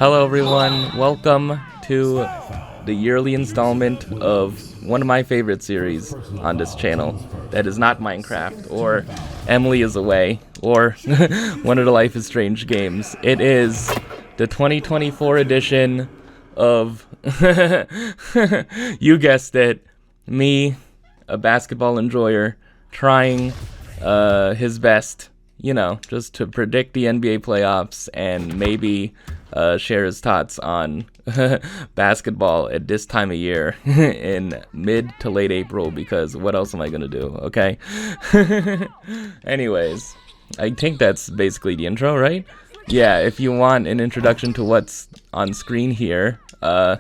Hello everyone, welcome to the yearly installment of one of my favorite series on this channel that is not Minecraft or Emily is Away or one of the Life is Strange games. It is the 2024 edition of, you guessed it, me, a basketball enjoyer, trying his best, just to predict the NBA playoffs and maybe share his thoughts on basketball at this time of year in mid to late April, because what else am I gonna do, okay? Anyways, I think that's basically the intro, right? Yeah, if you want an introduction to what's on screen here, I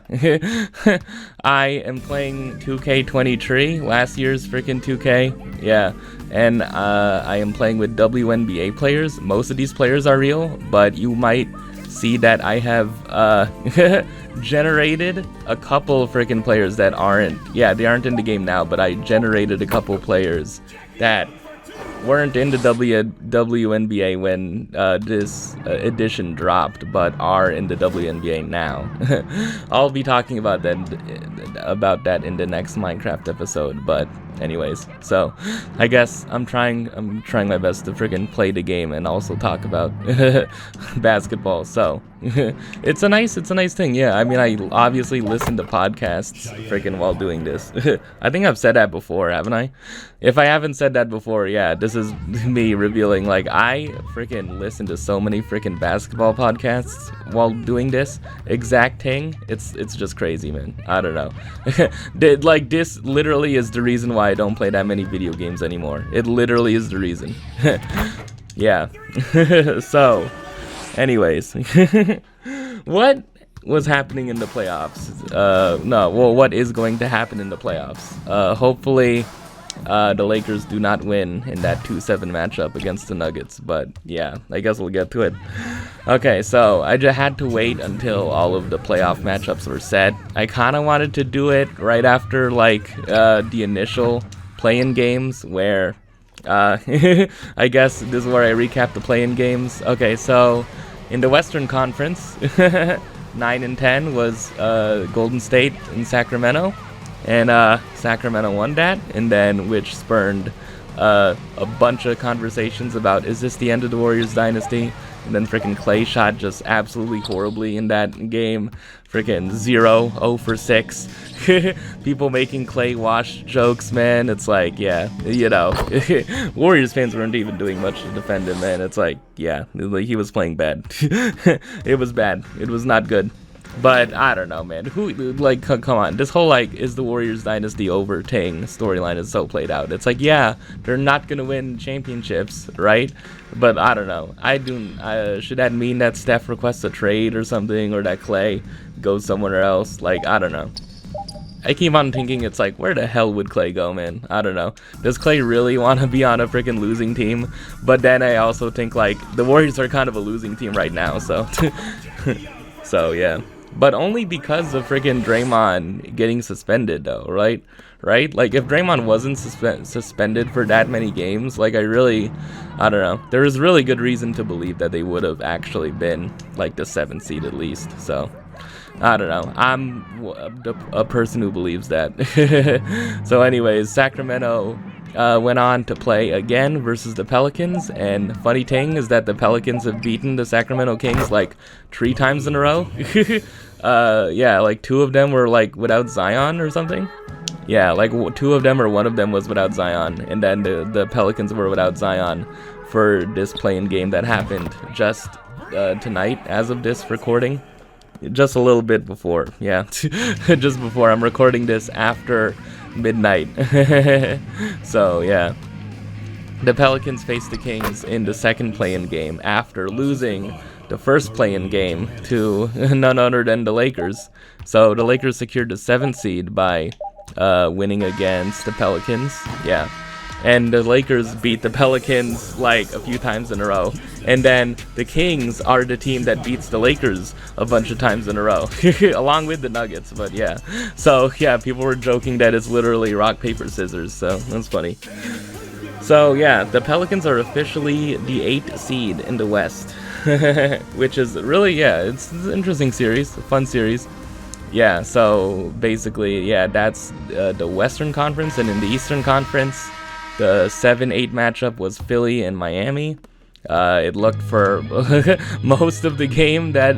am playing 2K23, last year's freaking 2K, yeah, and I am playing with WNBA players. Most of these players are real, but you might see that I have generated a couple freaking players that aren't, they aren't in the game now, but I generated a couple players that weren't in the WNBA when this edition dropped, but are in the WNBA now. I'll be talking about that in the next Minecraft episode, but anyways, so I guess I'm trying my best to freaking play the game and also talk about basketball. So it's a nice thing. Yeah, I mean, I obviously listen to podcasts freaking while doing this. I think I've said that before, haven't I? If I haven't said that before, yeah, this is me revealing, like, I freaking listen to so many freaking basketball podcasts while doing this exact thing. It's just crazy, man. I don't know. Like, this literally is the reason why I don't play that many video games anymore. It literally is the reason. Yeah. So, anyways. What was happening in the playoffs? What is going to happen in the playoffs? Hopefully, the Lakers do not win in that 2-7 matchup against the Nuggets, but yeah, I guess we'll get to it. Okay, so I just had to wait until all of the playoff matchups were set. I kind of wanted to do it right after, like, the initial play-in games, where, I guess this is where I recap the play-in games. Okay, so in the Western Conference, 9 and 10 was Golden State and Sacramento. And Sacramento won that, and then which spurned a bunch of conversations about, is this the end of the Warriors dynasty? And then freaking Clay shot just absolutely horribly in that game. Freaking 0 for 6. People making Clay wash jokes, man. It's like, yeah, Warriors fans weren't even doing much to defend him, man. It's like, yeah, he was playing bad. It was bad. It was not good. But I don't know, man. Come on. This whole, like, is the Warriors dynasty over thing storyline is so played out. It's like, yeah, they're not gonna win championships, right? But I don't know. Should that mean that Steph requests a trade or something, or that Clay goes somewhere else? Like, I don't know. I keep on thinking, it's like, where the hell would Clay go, man? I don't know. Does Clay really want to be on a freaking losing team? But then I also think, like, the Warriors are kind of a losing team right now, so so yeah. But only because of freaking Draymond getting suspended, though, right? Like, if Draymond wasn't suspended for that many games, like, I don't know. There is really good reason to believe that they would have actually been, like, the 7th seed at least. So, I don't know. I'm a person who believes that. So, anyways, Sacramento went on to play again versus the Pelicans, and funny thing is that the Pelicans have beaten the Sacramento Kings like 3 times in a row. Yeah, like 2 of them were like without Zion or something. Yeah, like 2 of them or 1 of them was without Zion, and then the Pelicans were without Zion for this play-in game that happened just tonight as of this recording. Just a little bit before, yeah. Just before. I'm recording this after midnight. So, yeah. The Pelicans faced the Kings in the second play-in game after losing the first play-in game to none other than the Lakers. So the Lakers secured the 7th seed by winning against the Pelicans. Yeah. And the Lakers beat the Pelicans like a few times in a row. And then the Kings are the team that beats the Lakers a bunch of times in a row, along with the Nuggets. But yeah, so yeah, people were joking that it's literally rock, paper, scissors. So that's funny. So yeah, the Pelicans are officially the 8th seed in the West. which is really, yeah, it's an interesting series, a fun series. Yeah, so basically, yeah, that's the Western Conference, and in the Eastern Conference, the 7-8 matchup was Philly and Miami. It looked for most of the game that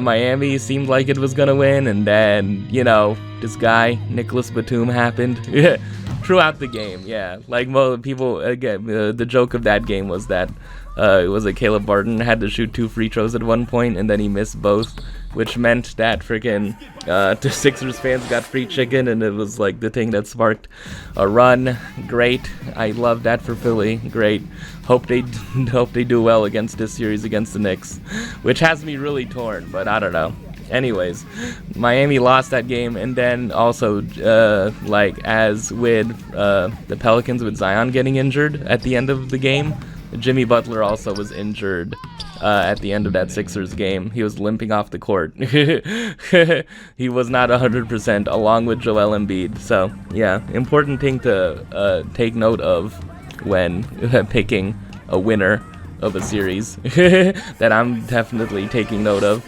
Miami seemed like it was gonna win, and then, you know, this guy, Nicholas Batum, happened throughout the game. Yeah, like, well, people, again, the joke of that game was that it was like Caleb Barton had to shoot 2 free throws at one point, and then he missed both, which meant that freaking the Sixers fans got free chicken, and it was like the thing that sparked a run. Great, I love that for Philly. Great, hope they do well against this series against the Knicks, which has me really torn. But I don't know. Anyways, Miami lost that game, and then also like as with the Pelicans with Zion getting injured at the end of the game, Jimmy Butler also was injured at the end of that Sixers game. He was limping off the court. He was not 100% along with Joel Embiid. So, yeah, important thing to take note of when picking a winner of a series that I'm definitely taking note of.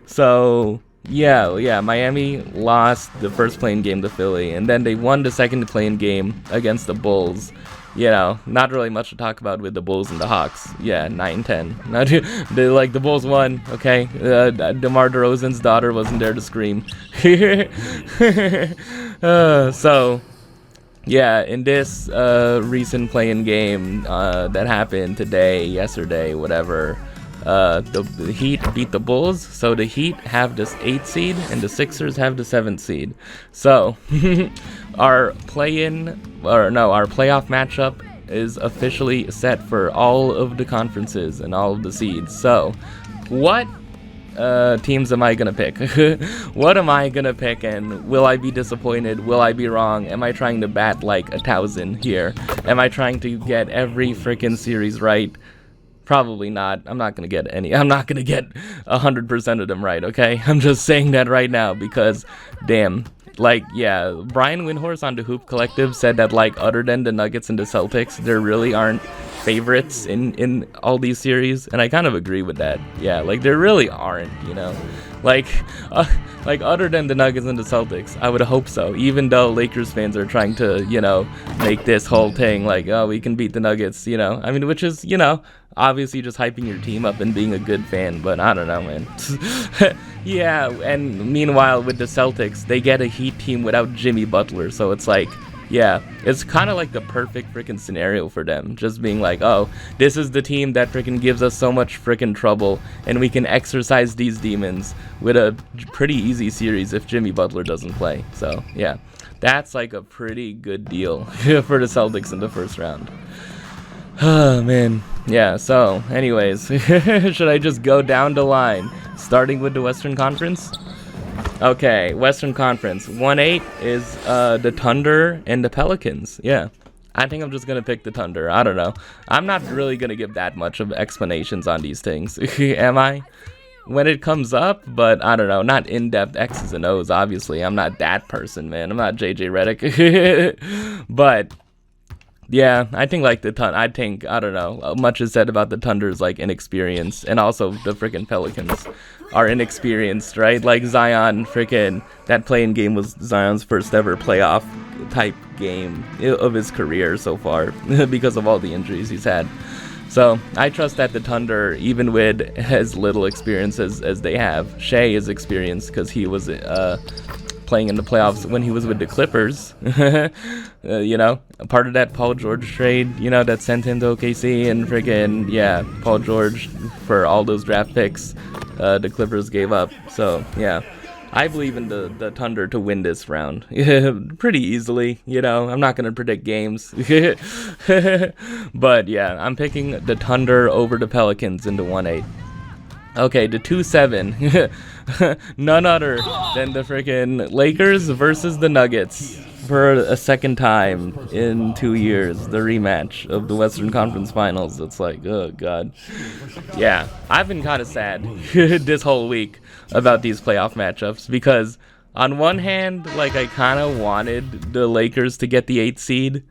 So, yeah, Miami lost the first playing game to Philly, and then they won the second playing game against the Bulls. You know, not really much to talk about with the Bulls and the Hawks. Yeah, 9-10. The Bulls won, okay? DeMar DeRozan's daughter wasn't there to scream. So, yeah, in this recent play-in game that happened today, yesterday, whatever, the Heat beat the Bulls, so the Heat have this 8th seed, and the Sixers have the 7th seed. So, our playoff matchup is officially set for all of the conferences and all of the seeds. So, what teams am I gonna pick? What am I gonna pick, and will I be disappointed? Will I be wrong? Am I trying to bat like 1,000 here? Am I trying to get every freaking series right? Probably not. I'm not gonna get 100% of them right, okay? I'm just saying that right now because, damn. Like, yeah, Brian Windhorst on the Hoop Collective said that, like, other than the Nuggets and the Celtics, there really aren't favorites in all these series, and I kind of agree with that. Yeah, like, there really aren't, you know? Like other than the Nuggets and the Celtics, I would hope so, even though Lakers fans are trying to, you know, make this whole thing like, oh, we can beat the Nuggets, you know? I mean, which is, you know, obviously just hyping your team up and being a good fan, but I don't know, man. Yeah, and meanwhile with the Celtics, they get a Heat team without Jimmy Butler, so it's like, yeah, it's kind of like the perfect freaking scenario for them, just being like, oh, this is the team that freaking gives us so much freaking trouble, and we can exercise these demons with a pretty easy series if Jimmy Butler doesn't play. So, yeah, that's like a pretty good deal for the Celtics in the first round. Oh, man. Yeah, so, anyways, should I just go down the line, starting with the Western Conference? Okay, Western Conference. 1-8 is the Thunder and the Pelicans. Yeah, I think I'm just going to pick the Thunder. I don't know. I'm not really going to give that much of explanations on these things, am I? When it comes up, but I don't know. Not in-depth X's and O's, obviously. I'm not that person, man. I'm not JJ Redick. But yeah, I think like the I don't know, much is said about the Thunder's like inexperience, and also the freaking Pelicans are inexperienced, right? Like Zion, freaking that playing game was Zion's first ever playoff type game of his career so far because of all the injuries he's had. So I trust that the Thunder, even with as little experience as they have, Shea is experienced because he was playing in the playoffs when he was with the Clippers. You know, a part of that Paul George trade, you know, that sent him to OKC, and freaking, yeah, Paul George for all those draft picks the Clippers gave up. So, yeah, I believe in the Thunder to win this round pretty easily. You know, I'm not going to predict games. But, yeah, I'm picking the Thunder over the Pelicans in the 1-8. Okay, the 2-7. None other than the freaking Lakers versus the Nuggets for a second time in 2 years. The rematch of the Western Conference Finals. It's like, oh, God. Yeah, I've been kind of sad this whole week about these playoff matchups because on one hand, like, I kind of wanted the Lakers to get the 8th seed,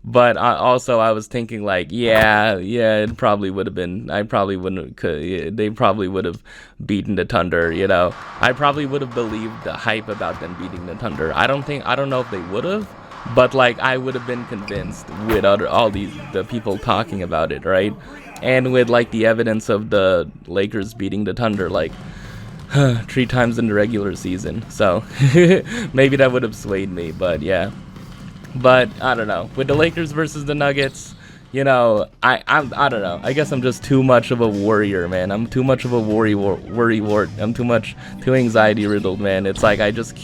But also I was thinking like, yeah, it probably would have been. I probably wouldn't. They probably would have beaten the Thunder. You know, I probably would have believed the hype about them beating the Thunder. I don't know if they would have, but like I would have been convinced with all the people talking about it, right? And with like the evidence of the Lakers beating the Thunder like 3 times in the regular season. So maybe that would have swayed me, but yeah. But I don't know. With the Lakers versus the Nuggets, you know, I don't know. I guess I'm just too much of a worrier, man. I'm too much of a worry wart. I'm too anxiety riddled, man. It's like I just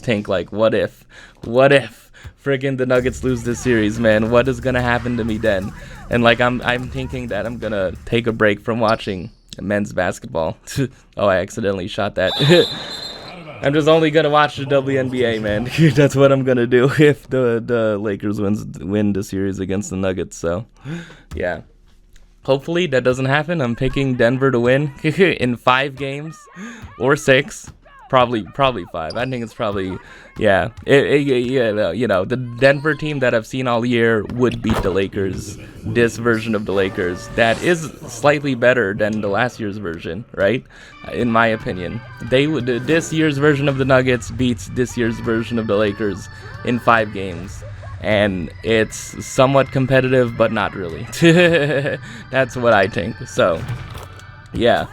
think like, what if friggin' the Nuggets lose this series, man? What is gonna happen to me then? And like I'm thinking that I'm gonna take a break from watching men's basketball. Oh, I accidentally shot that. I'm just only gonna watch the WNBA, man. That's what I'm gonna do if the Lakers win the series against the Nuggets. So, yeah. Hopefully that doesn't happen. I'm picking Denver to win in 5 games or 6. Probably 5. I think it's probably, yeah. You know, the Denver team that I've seen all year would beat the Lakers. This version of the Lakers that is slightly better than the last year's version, right? In my opinion, this year's version of the Nuggets beats this year's version of the Lakers in 5 games. And it's somewhat competitive, but not really. That's what I think. So, yeah.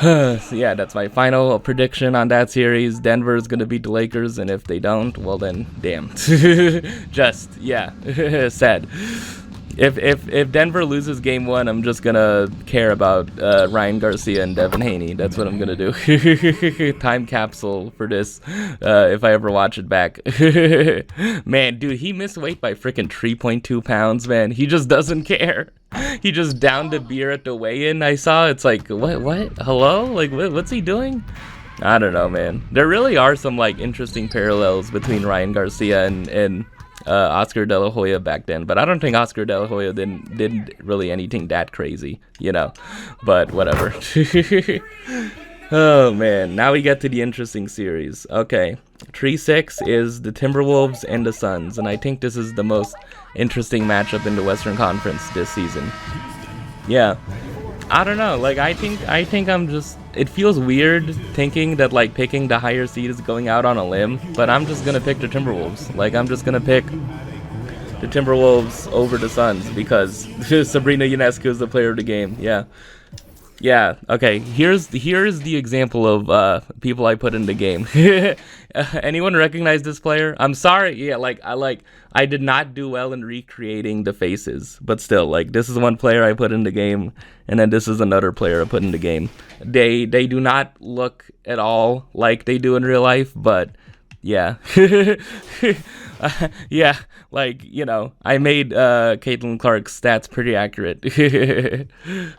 So yeah, that's my final prediction on that series. Denver is gonna beat the Lakers, and if they don't, well then, damn. Just, yeah, sad. If Denver loses game 1, I'm just gonna care about Ryan Garcia and Devin Haney. That's what I'm gonna do. Time capsule for this, if I ever watch it back. Man, dude, he missed weight by freaking 3.2 pounds, man. He just doesn't care. He just downed a beer at the weigh-in. I saw. It's like, what? Hello? Like, what's he doing? I don't know, man. There really are some like interesting parallels between Ryan Garcia and Oscar De La Hoya back then, but I don't think Oscar De La Hoya did really anything that crazy, you know. But whatever. Oh man, now we get to the interesting series. Okay, 3-6 is the Timberwolves and the Suns, and I think this is the most interesting matchup in the Western Conference this season. Yeah, I don't know. Like I think I'm just. It feels weird thinking that like picking the higher seed is going out on a limb, but I'm just gonna pick the Timberwolves. Like I'm just gonna pick the Timberwolves over the Suns because Sabrina Ionescu is the player of the game. Yeah. Yeah, okay, here's the example of people I put in the game. Anyone recognize this player? I'm sorry, yeah, I did not do well in recreating the faces, but still, like, this is one player I put in the game, and then this is another player I put in the game. They do not look at all like they do in real life, but yeah. Yeah, like, you know, I made Caitlin Clark's stats pretty accurate.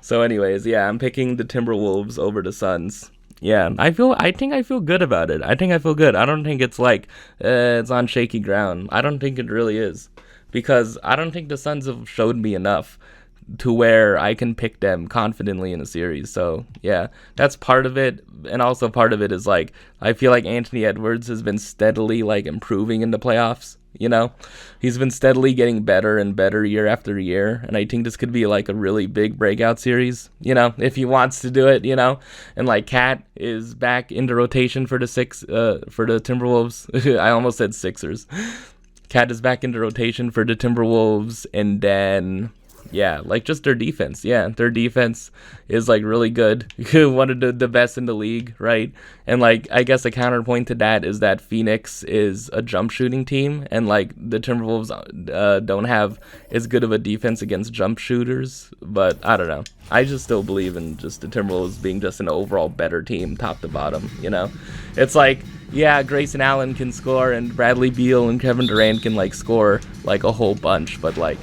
So anyways, yeah, I'm picking the Timberwolves over the Suns. Yeah, I think I feel good about it. I think I feel good. I don't think it's like it's on shaky ground. I don't think it really is, because I don't think the Suns have showed me enough to where I can pick them confidently in a series. So yeah, that's part of it. And also part of it is like, I feel like Anthony Edwards has been steadily like improving in the playoffs. You know, he's been steadily getting better and better year after year. And I think this could be like a really big breakout series, you know, if he wants to do it, you know. And like Cat is back into rotation for the Timberwolves. I almost said Sixers. Cat is back into rotation for the Timberwolves. And then, yeah, like just their defense. Yeah, their defense is like really good. One of the best in the league, right? And like, I guess a counterpoint to that is that Phoenix is a jump shooting team, and like the Timberwolves don't have as good of a defense against jump shooters. But I don't know. I just still believe in just the Timberwolves being just an overall better team, top to bottom. You know, it's like, yeah, Grayson Allen can score, and Bradley Beal and Kevin Durant can like score like a whole bunch, but like,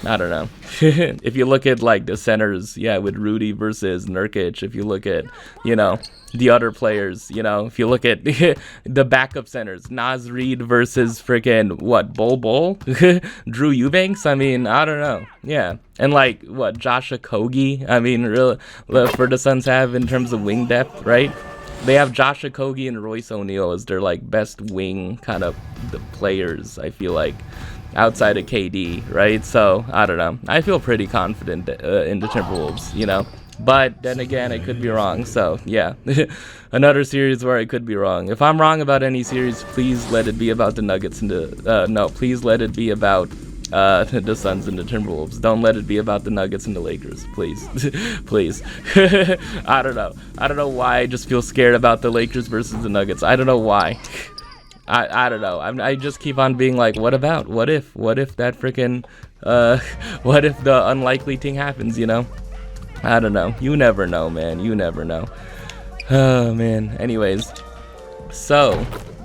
I don't know. If you look at like the centers, yeah, with Rudy versus Nurkic, if you look at, you know, the other players, you know, if you look at the backup centers, Naz Reid versus freaking Bol Drew Eubanks, I mean, I don't know. Yeah. And like Josh Okogie, I mean, real for the Suns have in terms of wing depth, right? they have Josh Okogie and Royce O'Neal as their like best wing kind of the players, I feel like, outside of KD, right? So I don't know. I feel pretty confident in the Timberwolves, you know. But then again, I could be wrong. So yeah, another series where I could be wrong. If I'm wrong about any series, please let it be about the Nuggets and the no, please let it be about the Suns and the Timberwolves. Don't let it be about the Nuggets and the Lakers, please. Please. I don't know why I just feel scared about the Lakers versus the Nuggets. I don't know why. I don't know. I just keep on being like, what about? What if that freaking what if the unlikely thing happens, you know? I don't know. You never know, man. You never know. Oh, man. Anyways. So,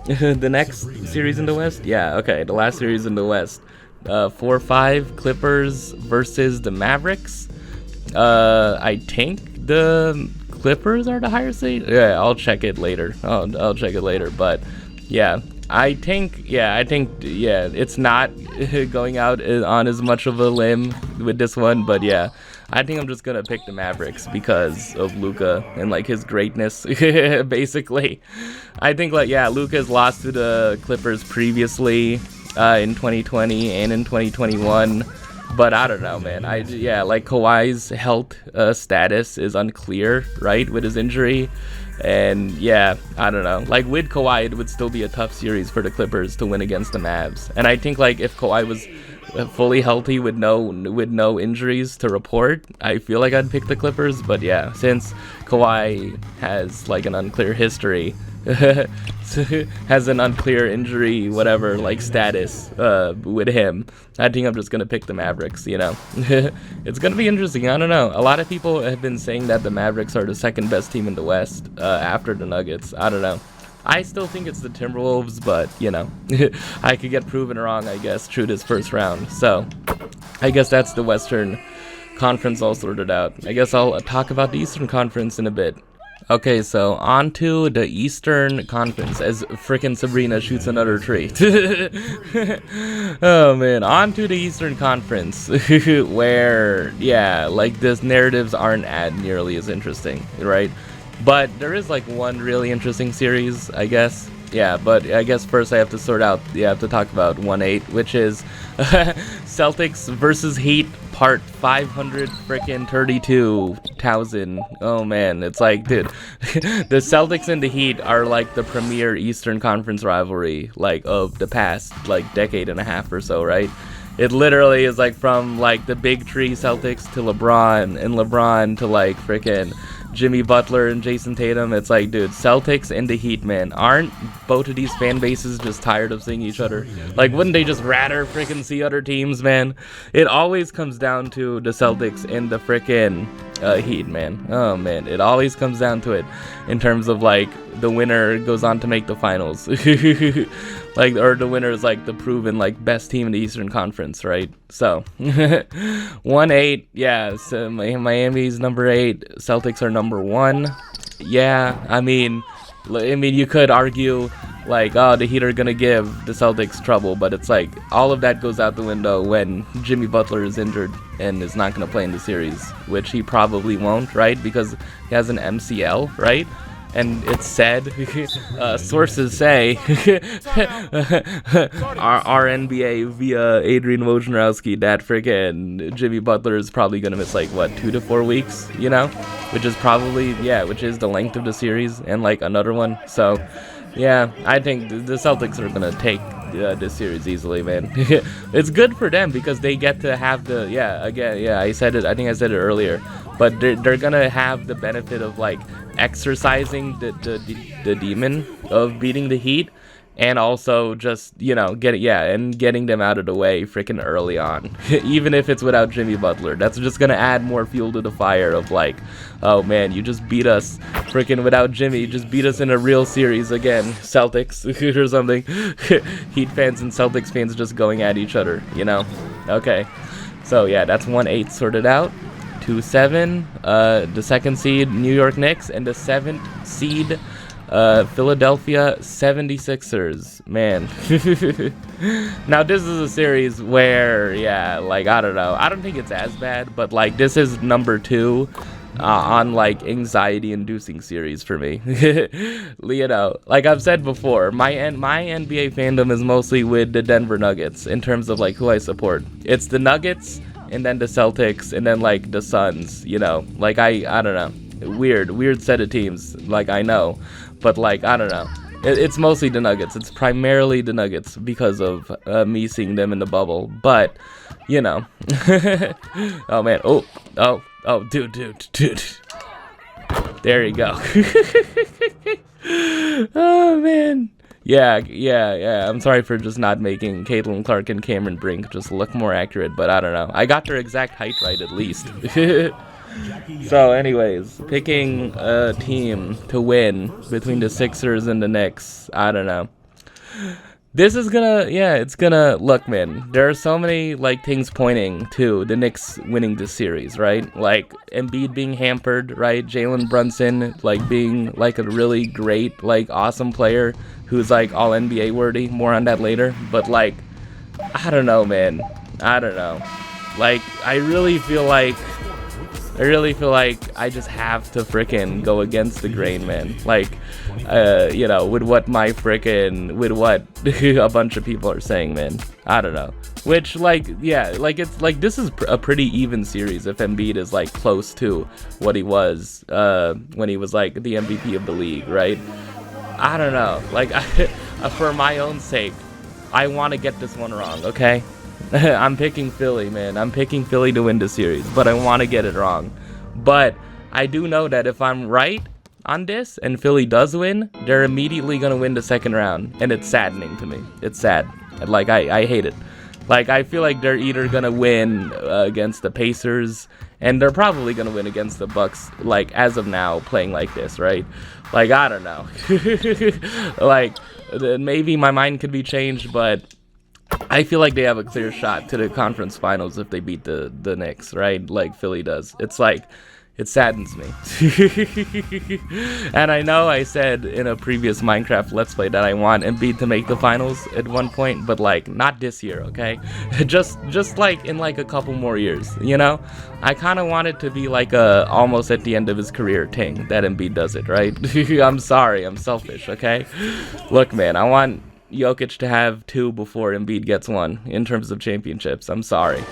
the next series in the West? Yeah, okay. The last series in the West. 4-5 Clippers versus the Mavericks. I think the Clippers are the higher seed. Yeah, I'll check it later. I'll check it later. But, yeah. I think it's not going out on as much of a limb with this one, but yeah, I think I'm just gonna pick the Mavericks because of Luka and like his greatness, basically. I think like yeah, Luka's lost to the Clippers previously in 2020 and in 2021. But I don't know, man. Like Kawhi's health status is unclear, right, with his injury. And yeah, I don't know. Like with Kawhi, it would still be a tough series for the Clippers to win against the Mavs. And I think like if Kawhi was fully healthy with no injuries to report, I feel like I'd pick the Clippers. But yeah, since Kawhi has like an unclear history, has an unclear injury, whatever, like status with him, I think I'm just gonna pick the Mavericks, you know. It's gonna be interesting. I don't know. A lot of people have been saying that the Mavericks are the second best team in the West after the Nuggets. I don't know. I still think it's the Timberwolves, but you know, I could get proven wrong, I guess, through this first round. So I guess that's the Western Conference all sorted out. I guess I'll talk about the Eastern Conference in a bit. Okay, so on to the Eastern Conference as frickin' Sabrina shoots another tree. Oh man, on to the Eastern Conference where, yeah, like these narratives aren't nearly as interesting, right? But there is like one really interesting series, I guess. Yeah, but I guess first I have to sort out, you have to talk about 1-8, which is Celtics versus Heat part 532,000. Oh man, it's like, dude, the Celtics and the Heat are like the premier Eastern Conference rivalry, like of the past like decade and a half or so, right? It literally is like from like the big three Celtics to LeBron, and LeBron to like freaking Jimmy Butler and Jason Tatum. It's like, dude, Celtics and the Heat, man. Aren't both of these fan bases just tired of seeing each other? Like, wouldn't they just rather freaking see other teams, man? It always comes down to the Celtics and the freaking Heat, man. Oh, man. It always comes down to it in terms of, like, the winner goes on to make the finals. Like, or the winner is like the proven like best team in the Eastern Conference, right? So 1-8, yeah. So Miami's number 8, Celtics are number 1. Yeah, I mean, you could argue like, oh, the Heat are gonna give the Celtics trouble, but it's like all of that goes out the window when Jimmy Butler is injured and is not gonna play in the series, which he probably won't, right? Because he has an MCL, right? And it's said, sources say, our NBA via Adrian Wojnarowski, that freaking Jimmy Butler is probably going to miss like, what, 2 to 4 weeks, you know? Which is probably, yeah, which is the length of the series and like another one. So, yeah, I think the Celtics are going to take this series easily, man. It's good for them because they get to have the, I said it, I think I said it earlier, but they're going to have the benefit of like, exercising the demon of beating the Heat, and also just, you know, getting them out of the way freaking early on. Even if it's without Jimmy Butler, that's just gonna add more fuel to the fire of like, oh man, you just beat us freaking without Jimmy, just beat us in a real series again, Celtics or something. Heat fans and Celtics fans just going at each other, you know? Okay, so yeah, that's 1-8 sorted out. 2-7, the second seed New York Knicks, and the 7th seed Philadelphia 76ers. Man. Now this is a series where, yeah, like, I don't know, I don't think it's as bad, but like this is number 2 on like anxiety-inducing series for me. You know, like I've said before, my NBA fandom is mostly with the Denver Nuggets in terms of like who I support. It's the Nuggets and then the Celtics and then like the Suns. You know, like I don't know, weird set of teams. Like I know, but like I don't know. It's mostly the Nuggets. It's primarily the Nuggets because of me seeing them in the bubble. But, you know. Oh, man. Oh, dude. There you go. Oh, man. Yeah. I'm sorry for just not making Caitlin Clark and Cameron Brink just look more accurate, but I don't know. I got their exact height right at least. So anyways, picking a team to win between the Sixers and the Knicks, I don't know. This is gonna, it's gonna, look, man, there are so many, like, things pointing to the Knicks winning this series, right? Like, Embiid being hampered, right? Jalen Brunson, like, being, like, a really great, like, awesome player who's, like, all NBA worthy. More on that later. But, like, I don't know, man. I don't know. Like, I really feel like I just have to frickin' go against the grain, man. Like, you know, with what a bunch of people are saying, man. I don't know. Which, like, yeah, like, it's, like, this is a pretty even series if Embiid is, like, close to what he was, when he was, like, the MVP of the league, right? I don't know. Like, for my own sake, I want to get this one wrong, okay? I'm picking Philly, man. I'm picking Philly to win the series, but I want to get it wrong. But I do know that if I'm right on this and Philly does win, they're immediately going to win the second round, and it's saddening to me. It's sad. Like, I hate it. Like, I feel like they're either going to win against the Pacers, and they're probably going to win against the Bucks, like, as of now, playing like this, right? Like, I don't know. Like, maybe my mind could be changed, but I feel like they have a clear shot to the conference finals if they beat the Knicks, right? Like Philly does. It's like, it saddens me. And I know I said in a previous Minecraft Let's Play that I want Embiid to make the finals at one point, but like, not this year, okay? just like in like a couple more years, you know? I kind of want it to be like a almost at the end of his career thing that Embiid does it, right? I'm sorry, I'm selfish, okay? Look, man, I want Jokic to have 2 before Embiid gets 1 in terms of championships. I'm sorry.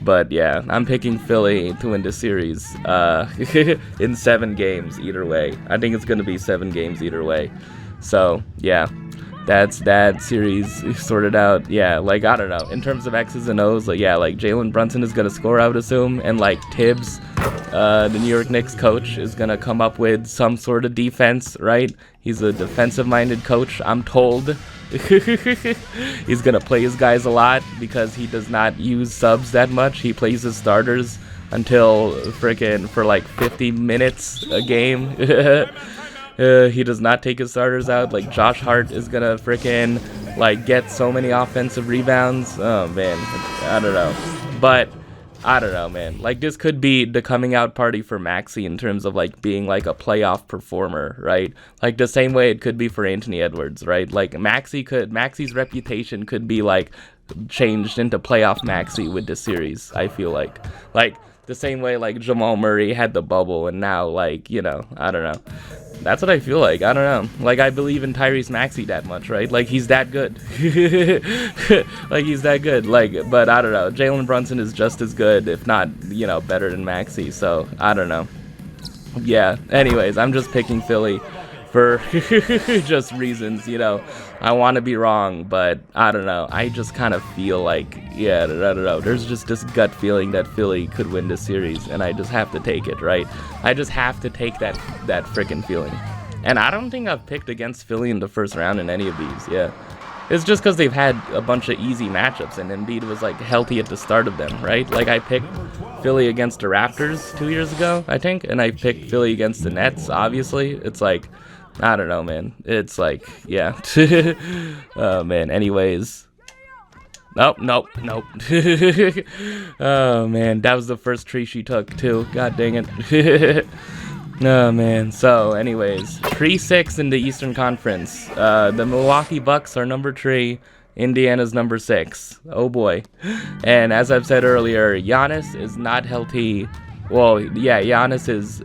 But yeah, I'm picking Philly to win the series in 7 games either way. I think it's going to be 7 games either way. So yeah, that's that series sorted out. Yeah, like, I don't know. In terms of X's and O's, like, yeah, like Jalen Brunson is going to score, I would assume. And like Tibbs, the New York Knicks coach, is going to come up with some sort of defense, right? He's a defensive-minded coach, I'm told. He's going to play his guys a lot because he does not use subs that much. He plays his starters until frickin' for like 50 minutes a game. He does not take his starters out. Like, Josh Hart is going to frickin' like get so many offensive rebounds. Oh, man. I don't know. But I don't know, man. Like, this could be the coming out party for Maxey in terms of, like, being, like, a playoff performer, right? Like, the same way it could be for Anthony Edwards, right? Like, Maxey's reputation could be, like, changed into playoff Maxey with this series, I feel like. Like, the same way, like, Jamal Murray had the bubble, and now, like, you know, I don't know. That's what I feel like. I don't know. Like, I believe in Tyrese Maxey that much, right? Like, he's that good. Like, he's that good. Like, but I don't know. Jalen Brunson is just as good, if not, you know, better than Maxey. So, I don't know. Yeah. Anyways, I'm just picking Philly for just reasons, you know. I want to be wrong, but I don't know. I just kind of feel like, yeah, I don't know. There's just this gut feeling that Philly could win this series, and I just have to take it, right? I just have to take that freaking feeling. And I don't think I've picked against Philly in the first round in any of these, yeah. It's just because they've had a bunch of easy matchups, and Embiid was, like, healthy at the start of them, right? Like, I picked Philly against the Raptors 2 years ago, I think, and I picked Philly against the Nets, obviously. It's like, I don't know, man. It's like, yeah. Oh, man. Anyways. Nope. Oh, man. That was the first tree she took, too. God dang it. Oh, man. So, anyways. Tree 6 in the Eastern Conference. The Milwaukee Bucks are number 3. Indiana's number 6. Oh, boy. And as I've said earlier, Giannis is not healthy well, yeah, Giannis is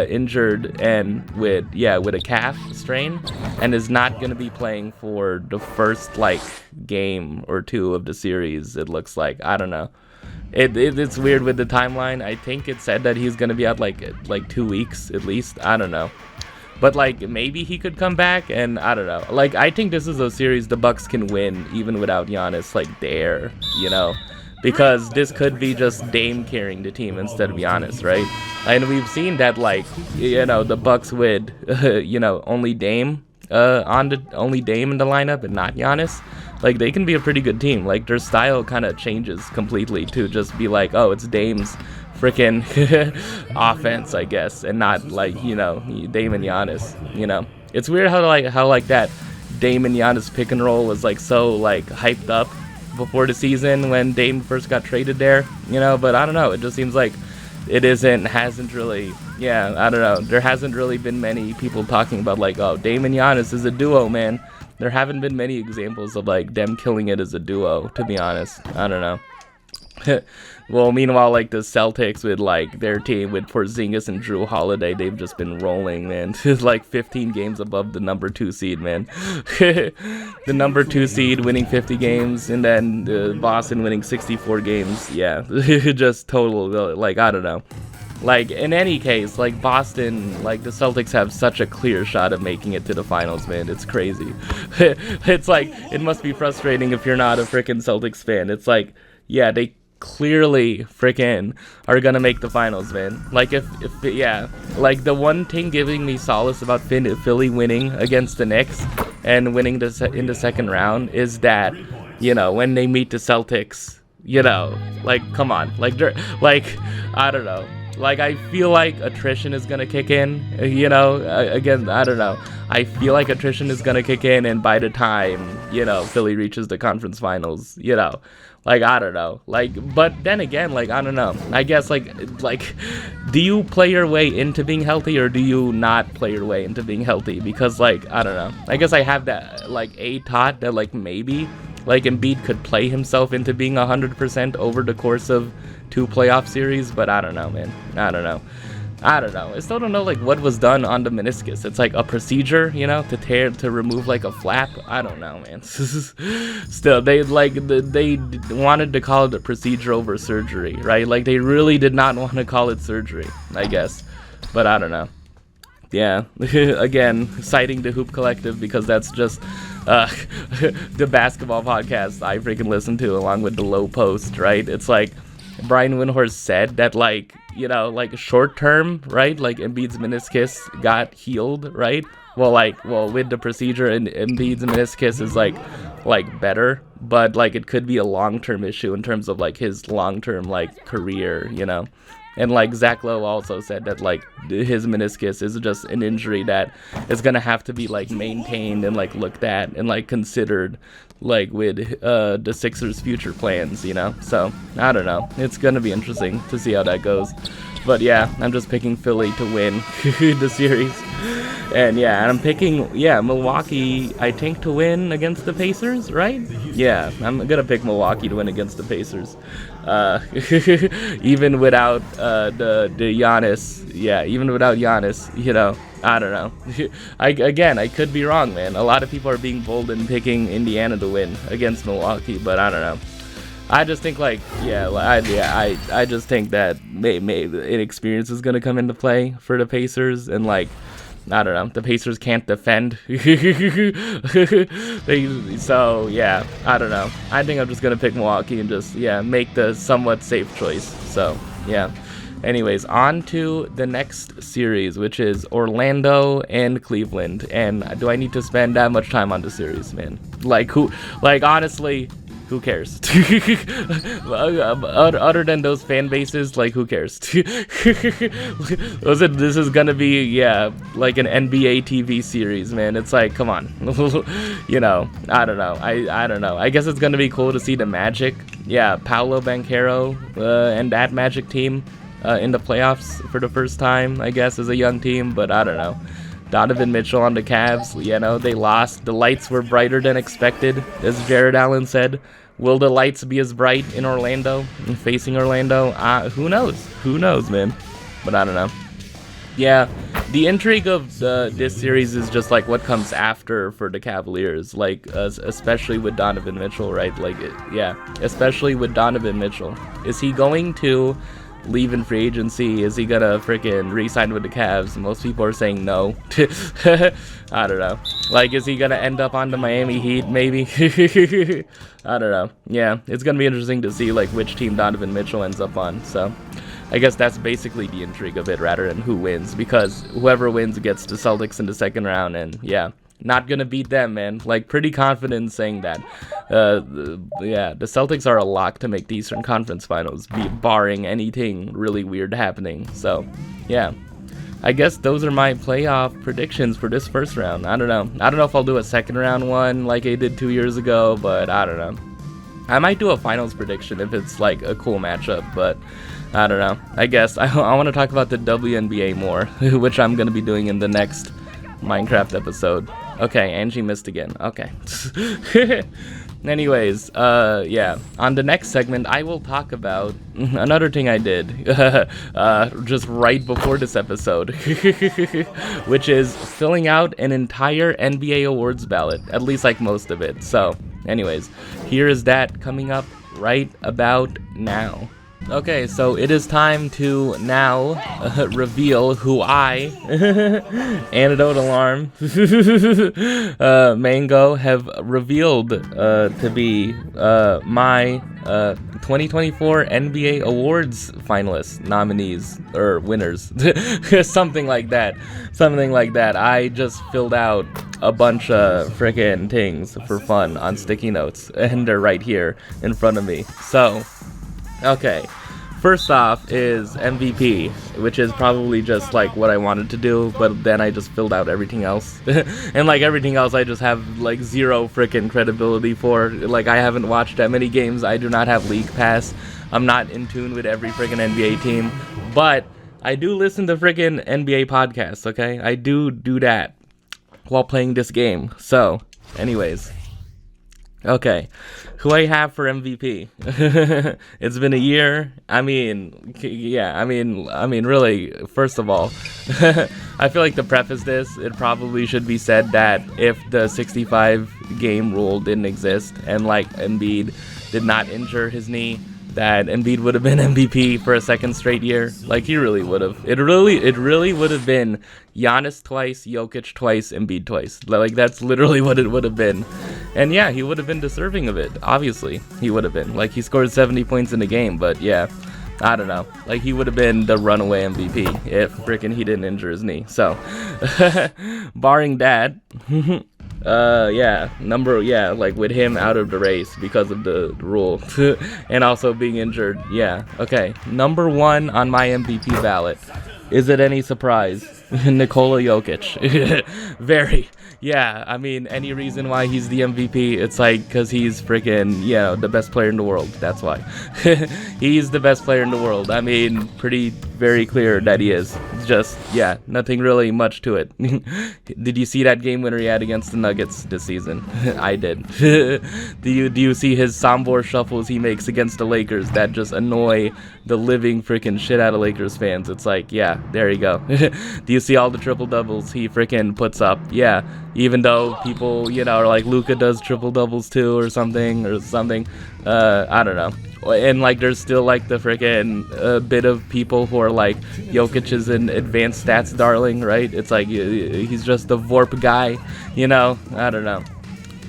injured and with a calf strain, and is not gonna be playing for the first like game or two of the series. It looks like, I don't know. It's weird with the timeline. I think it said that he's gonna be out like 2 weeks at least. I don't know. But like maybe he could come back, and I don't know. Like I think this is a series the Bucks can win even without Giannis like there, you know, because this could be just Dame carrying the team instead of Giannis, right? And we've seen that like, you know, the Bucks with you know, only Dame in the lineup and not Giannis. Like they can be a pretty good team. Like their style kind of changes completely to just be like, oh, it's Dame's freaking offense, I guess, and not like, you know, Dame and Giannis. You know, it's weird how that Dame and Giannis pick and roll was like so like hyped up before the season when Dame first got traded there, you know. But I don't know, it just seems like hasn't really, yeah, I don't know, there hasn't really been many people talking about like, oh, Dame and Giannis is a duo, man. There haven't been many examples of like them killing it as a duo, to be honest. I don't know. Well, meanwhile, like the Celtics with like their team with Porzingis and Drew Holiday, they've just been rolling, man. Like 15 games above the number 2 seed, man. The number 2 seed winning 50 games, and then Boston winning 64 games. Yeah, just total, like, I don't know. Like, in any case, like, Boston, like, the Celtics have such a clear shot of making it to the finals, man. It's crazy. It's like, it must be frustrating if you're not a freaking Celtics fan. It's like, yeah, they clearly freaking are gonna make the finals, man. Like, yeah, like, the one thing giving me solace about Philly winning against the Knicks and winning in the second round is that, you know, when they meet the Celtics, you know, like, come on, like, I don't know. Like, I feel like attrition is going to kick in, you know, again, I don't know. I feel like attrition is going to kick in, and by the time, you know, Philly reaches the conference finals, you know, like, I don't know. Like, but then again, like, I don't know. I guess, like, do you play your way into being healthy, or do you not play your way into being healthy? Because, like, I don't know. I guess I have that, like, a thought that, like, maybe, like, Embiid could play himself into being 100% over the course of 2 playoff series, but I don't know, man. I don't know. I still don't know, like, what was done on the meniscus. It's like a procedure, you know, to remove like a flap. I don't know, man. Still, they wanted to call it a procedure over surgery, right? Like, they really did not want to call it surgery, I guess. But I don't know. Yeah, again, citing the Hoop Collective, because that's just the basketball podcast I freaking listen to, along with the Low Post, right? It's like, Brian Windhorst said that, like, you know, like, short term, right, like, Embiid's meniscus got healed, right? Well, with the procedure, and Embiid's meniscus is like better, but, like, it could be a long-term issue in terms of, like, his long-term, like, career, you know? And, like, Zach Lowe also said that, like, his meniscus is just an injury that is gonna have to be, like, maintained and, like, looked at and, like, considered, like, with the Sixers' future plans, you know? So, I don't know. It's gonna be interesting to see how that goes. But, yeah, I'm just picking Philly to win the series. And, yeah, and I'm picking, Milwaukee, I think, to win against the Pacers, right? Yeah, I'm gonna pick Milwaukee to win against the Pacers. Even without the Giannis, even without Giannis, you know, I don't know. I could be wrong, man. A lot of people are being bold and picking Indiana to win against Milwaukee, but I don't know. I just think, like, I just think that maybe inexperience is gonna come into play for the Pacers, and, like, I don't know, the Pacers can't defend. So, yeah, I don't know. I think I'm just going to pick Milwaukee and just, make the somewhat safe choice. So, yeah. Anyways, on to the next series, which is Orlando and Cleveland. And do I need to spend that much time on the series, man? Like, honestly, who cares? Other than those fan bases, like, who cares? This is gonna be, like an NBA TV series, man. It's like, come on. You know, I don't know. I don't know. I guess it's gonna be cool to see the Magic. Yeah, Paolo Banchero and that Magic team in the playoffs for the first time, I guess, as a young team. But I don't know. Donovan Mitchell on the Cavs, you know, they lost. The lights were brighter than expected, as Jared Allen said. Will the lights be as bright in Orlando, facing Orlando? Who knows? Who knows, man? but I don't know. Yeah, the intrigue of this series is just like what comes after for the Cavaliers, like especially with Donovan Mitchell, right? Like, yeah, especially with Donovan Mitchell. Is he going to leave in free agency? Is he gonna freaking re-sign with the Cavs? Most people are saying no. I don't know. Like, is he gonna end up on the Miami Heat? Maybe. I don't know. Yeah, it's gonna be interesting to see like which team Donovan Mitchell ends up on. So I guess that's basically the intrigue of it rather than who wins, because whoever wins gets the Celtics in the second round, and yeah, not gonna beat them, man. Like, pretty confident in saying that. Yeah, the Celtics are a lock to make the Eastern Conference Finals, barring anything really weird happening. So, yeah. I guess those are my playoff predictions for this first round. I don't know. I don't know if I'll do a second round one like I did 2 years ago, but I don't know. I might do a finals prediction if it's like a cool matchup, but I don't know. I guess I want to talk about the WNBA more, which I'm going to be doing in the next Minecraft episode. Okay, Angie missed again. Okay. Anyways, yeah, on the next segment, I will talk about another thing I did, just right before this episode, which is filling out an entire NBA awards ballot, at least like most of it. So, anyways, here is that coming up right about now. Okay, so it is time to now reveal who I, Antidote Alarm, Mango, have revealed to be my 2024 NBA Awards finalists, nominees, or winners, something like that. Something like that. I just filled out a bunch of freaking things for fun on sticky notes, and they're right here in front of me. So, okay, first off is MVP, which is probably just like what I wanted to do, but then I just filled out everything else. And like everything else I just have like zero freaking credibility for. Like, I haven't watched that many games, I do not have League Pass, I'm not in tune with every freaking NBA team, but I do listen to freaking NBA podcasts, okay? I do that while playing this game. So, anyways. Okay, who I have for MVP? It's been a year. I mean, yeah, I mean, really, first of all, I feel like to preface this, it probably should be said that if the 65 game rule didn't exist and like Embiid did not injure his knee, that Embiid would have been MVP for a second straight year. Like, he really would have. It really would have been Giannis twice, Jokic twice, Embiid twice. Like, that's literally what it would have been. And yeah, he would have been deserving of it. Obviously, he would have been. Like, he scored 70 points in the game, but yeah, I don't know. Like, he would have been the runaway MVP if frickin' he didn't injure his knee. So, barring that, yeah, like with him out of the race because of the rule and also being injured. Yeah, okay. Number one on my MVP ballot. Is it any surprise? Nikola Jokic. Very. Yeah, I mean, any reason why he's the MVP, it's like because he's freaking, you know, the best player in the world. That's why. He's the best player in the world. I mean, pretty very clear that he is. Just, yeah, nothing really much to it. Did you see that game winner he had against the Nuggets this season? I did. Do you see his Sombor shuffles he makes against the Lakers that just annoy the living freaking shit out of Lakers fans? It's like, yeah, there you go. Do you see all the triple doubles he freaking puts up? Yeah. Even though people, you know, are like, Luka does triple doubles too, or something. I don't know. And like, there's still like the freaking bit of people who are like, Jokic is an advanced stats darling, right? It's like he's just the VORP guy, you know. I don't know.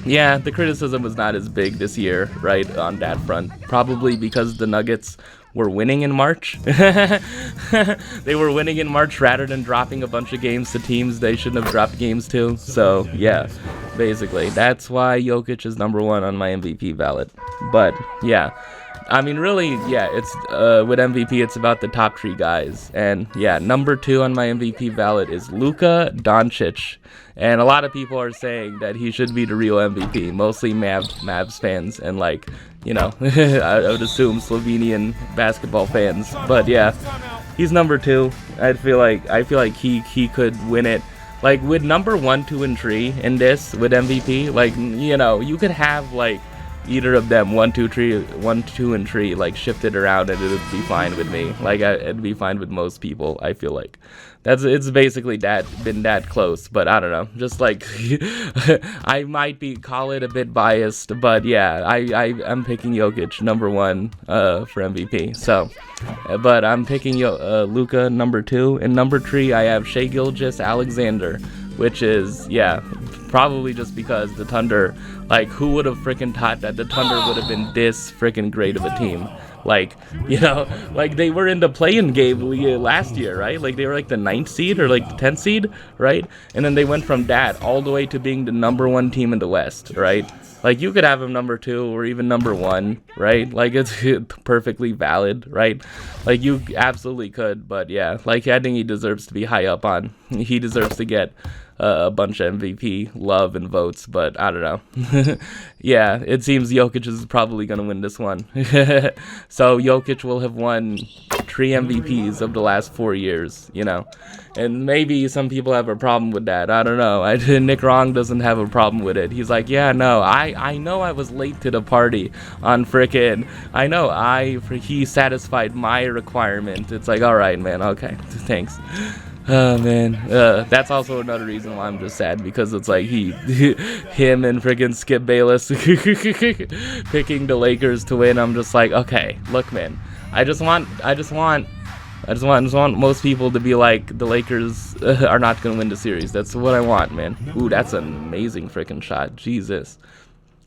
Yeah, the criticism was not as big this year, right, on that front. Probably because the Nuggets were winning in March. They were winning in March rather than dropping a bunch of games to teams they shouldn't have dropped games to. So, yeah, basically. That's why Jokic is number one on my MVP ballot. But, yeah. I mean, really, yeah, it's with MVP, it's about the top three guys. And, yeah, number two on my MVP ballot is Luka Doncic. And a lot of people are saying that he should be the real MVP, mostly Mavs fans and, like, you know, I would assume Slovenian basketball fans. But, yeah, he's number two. I feel like he could win it. Like, with number 1, 2, and 3 in this, with MVP, like, you know, you could have, like, either of them, 1, 2, 3, 1, 2, and 3, like shifted around, and it would be fine with me. Like it'd be fine with most people. I feel like it's basically been that close, but I don't know. Just like I might call it a bit biased, but yeah, I'm picking Jokic #1 for MVP. So, but I'm picking Luka #2, and #3 I have Shai Gilgeous-Alexander, which is probably just because the Thunder, like, who would have freaking thought that the Thunder would have been this freaking great of a team? Like, like they were in the play-in game last year, right? Like they were like the 9th seed or like the 10th seed, right? And then they went from that all the way to being the #1 team in the West, right? Like you could have him #2 or even #1, right? Like it's perfectly valid, right? Like you absolutely could, but yeah, like I think he deserves to be high up on. He deserves to get a bunch of MVP love and votes, but I don't know. Yeah, it seems Jokic is probably going to win this one. So Jokic will have won 3 MVPs of the last 4 years, and maybe some people have a problem with that. I don't know. Nick Wrong doesn't have a problem with it. He's like, yeah, no, I know I was late to the party on frickin', he satisfied my requirement. It's like, all right, man, okay, thanks. Oh man, that's also another reason why I'm just sad, because it's like him and freaking Skip Bayless picking the Lakers to win. I'm just like, okay, look, man, I just want most people to be like, the Lakers are not gonna win the series. That's what I want, man. Ooh, that's an amazing freaking shot. Jesus.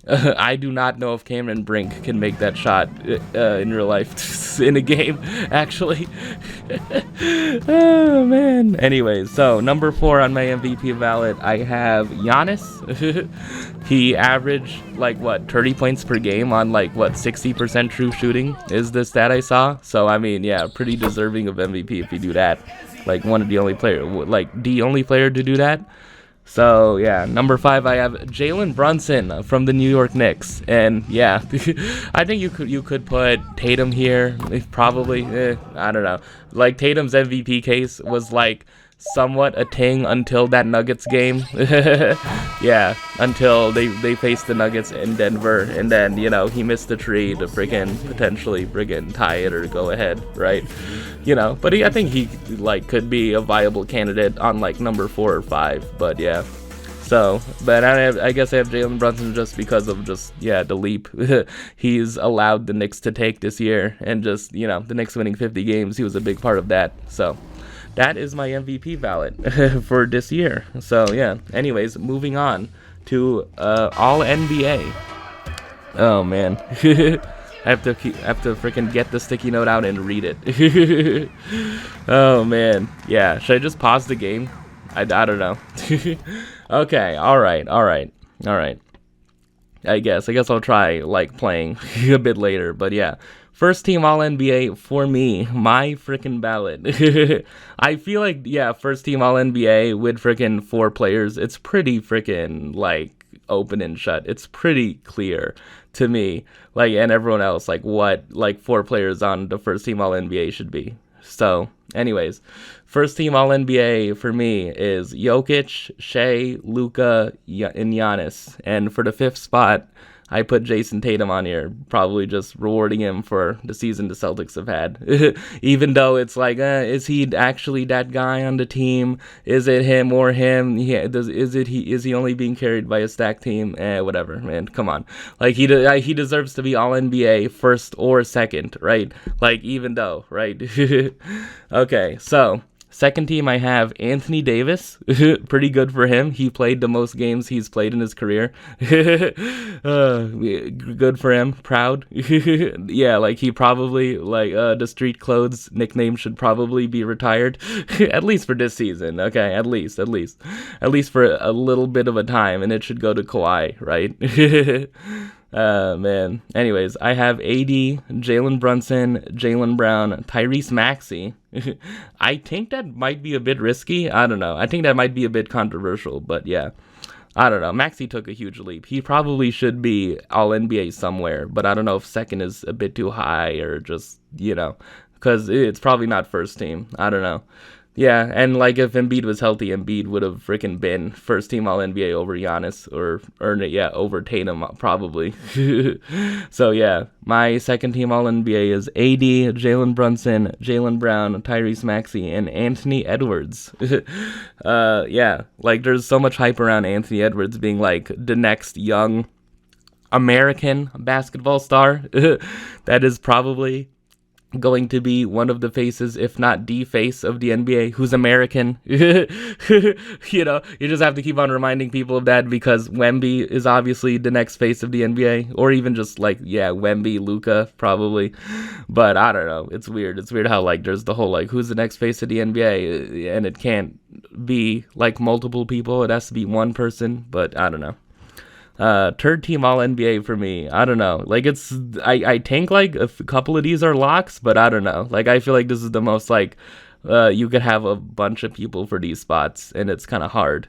I do not know if Cameron Brink can make that shot in real life in a game, actually. Oh, man. Anyways, so #4 on my MVP ballot, I have Giannis. He averaged, 30 points per game on, 60% true shooting is the stat I saw. So, I mean, yeah, pretty deserving of MVP if you do that. One of the only the only player to do that. So, yeah, #5, I have Jalen Brunson from the New York Knicks. And, yeah, I think you could put Tatum here, probably. I don't know. Tatum's MVP case was, somewhat a thing until that Nuggets game. Yeah, until they faced the Nuggets in Denver. And then, he missed the tree to potentially tie it or go ahead, right? But I think he could be a viable candidate on #4 or 5, but yeah. So, but I guess I have Jalen Brunson just because of the leap he's allowed the Knicks to take this year, and the Knicks winning 50 games, he was a big part of that. So that is my MVP ballot for this year. So yeah. Anyways, moving on to All NBA. Oh man. I have to freaking get the sticky note out and read it. Oh man, yeah. Should I just pause the game? I don't know. Okay, all right. I guess I'll try playing a bit later, but yeah. First team All NBA for me, my freaking ballot. I feel like first team All NBA with freaking 4 players. It's pretty freaking open and shut. It's pretty clear to me, and everyone else, what 4 players on the first team All NBA should be. So, anyways, first team All NBA for me is Jokic, Shai, Luka, and Giannis. And for the 5th spot, I put Jason Tatum on here, probably just rewarding him for the season the Celtics have had. Even though it's is he actually that guy on the team? Is it him or him? Is he only being carried by a stacked team? Whatever, man. Come on. He deserves to be All NBA first or 2nd, right? Even though, right? Okay, so second team, I have Anthony Davis. Pretty good for him. He played the most games he's played in his career. Good for him. Proud. Yeah, he probably, the street clothes nickname should probably be retired. At least for this season. Okay, at least for a little bit of a time, and it should go to Kawhi, right? Man. Anyways, I have AD, Jalen Brunson, Jaylen Brown, Tyrese Maxey. I think that might be a bit risky. I don't know. I think that might be a bit controversial, but yeah. I don't know. Maxey took a huge leap. He probably should be All NBA somewhere, but I don't know if 2nd is a bit too high or just, because it's probably not first team. I don't know. Yeah, and like if Embiid was healthy, Embiid would have freaking been first team All NBA over Giannis or yeah, over Tatum probably. So yeah, my second team All NBA is AD, Jalen Brunson, Jalen Brown, Tyrese Maxey, and Anthony Edwards. Yeah, like there's so much hype around Anthony Edwards being like the next young American basketball star. That is probably going to be one of the faces, if not the face of the NBA, who's American. You know, you just have to keep on reminding people of that because Wemby is obviously the next face of the NBA, or even just like, yeah, Wemby, Luka, probably. But I don't know. It's weird. It's weird how like there's the whole like who's the next face of the NBA, and it can't be like multiple people. It has to be one person. But I don't know. Third team All NBA for me. I don't know. Like I think like a couple of these are locks, but I don't know. Like I feel like this is the most like you could have a bunch of people for these spots, and it's kind of hard.